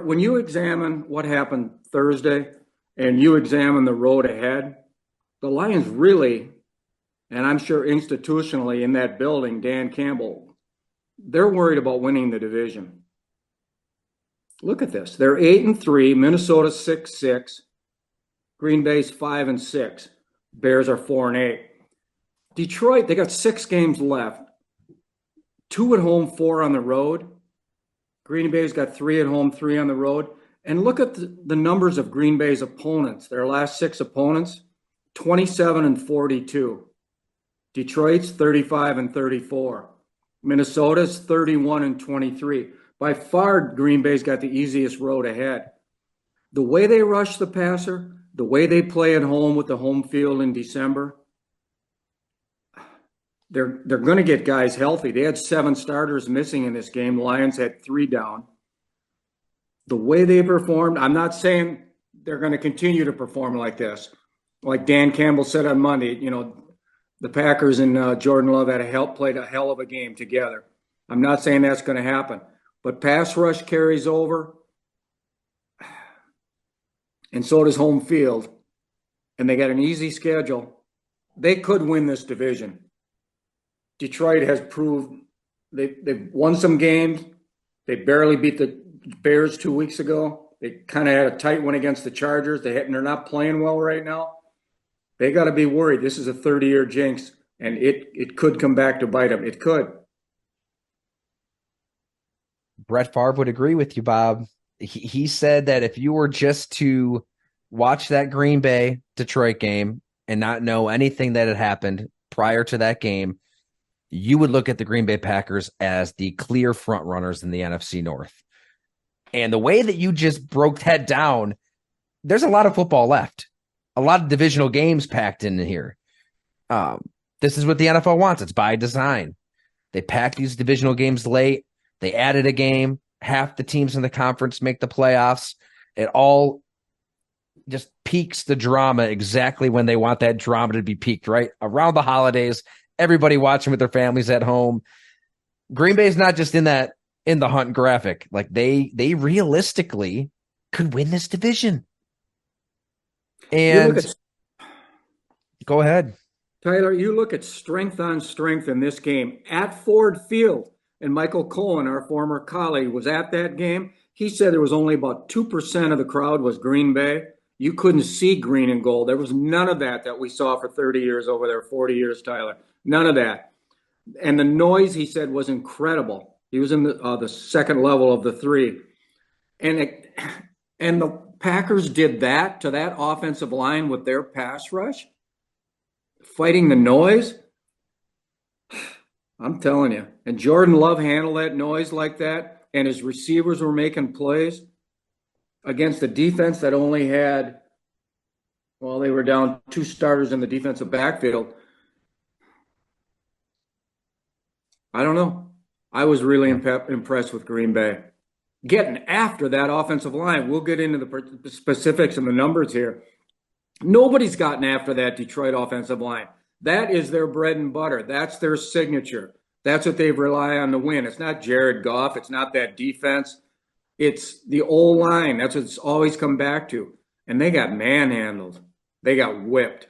when you examine what happened Thursday and you examine the road ahead, the Lions really, and I'm sure institutionally in that building, Dan Campbell, they're worried about winning the division. Look at this. They're 8-3, Minnesota 6-6, Green Bay's 5-6, Bears are 4-8. Detroit, they got 6 games left, 2 at home, 4 on the road. Green Bay's got 3 at home, 3 on the road. And look at the numbers of Green Bay's opponents, their last 6 opponents, 27-42. Detroit's 35-34. Minnesota's 31-23. By far, Green Bay's got the easiest road ahead. The way they rush the passer, the way they play at home with the home field in December, they're going to get guys healthy. They had 7 starters missing in this game. The Lions had 3 down. The way they performed, I'm not saying they're going to continue to perform like this. Like Dan Campbell said on Monday, the Packers and Jordan Love played a hell of a game together. I'm not saying that's going to happen. But pass rush carries over, and so does home field. And they got an easy schedule. They could win this division. Detroit has proved they've won some games. They barely beat the Bears 2 weeks ago. They kind of had a tight one against the Chargers. They're not playing well right now. They got to be worried. This is a 30-year jinx, and it could come back to bite them. It could. Brett Favre would agree with you, Bob. He said that if you were just to watch that Green Bay Detroit game and not know anything that had happened prior to that game, you would look at the Green Bay Packers as the clear front runners in the NFC North. And the way that you just broke that down, there's a lot of football left, a lot of divisional games packed in here. This is what the NFL wants. It's by design. They pack these divisional games late. They added a game. Half the teams in the conference make the playoffs. It all just peaks the drama exactly when they want that drama to be peaked, right? Around the holidays, everybody watching with their families at home. Green Bay's not just in the hunt graphic. Like they realistically could win this division. And go ahead. Tyler, you look at strength on strength in this game at Ford Field. And Michael Cohen, our former colleague, was at that game. He said there was only about 2% of the crowd was Green Bay. You couldn't see green and gold. There was none of that we saw for 30 years over there, 40 years, Tyler. None of that. And the noise, he said, was incredible. He was in the second level of the 3. And the Packers did that to that offensive line with their pass rush, fighting the noise. I'm telling you. And Jordan Love handled that noise like that, and his receivers were making plays against a defense that only had, they were down 2 starters in the defensive backfield. I don't know. I was really impressed with Green Bay. Getting after that offensive line. We'll get into the specifics and the numbers here. Nobody's gotten after that Detroit offensive line. That is their bread and butter. That's their signature. That's what they rely on to win. It's not Jared Goff. It's not that defense. It's the O-line. That's what it's always come back to. And they got manhandled. They got whipped.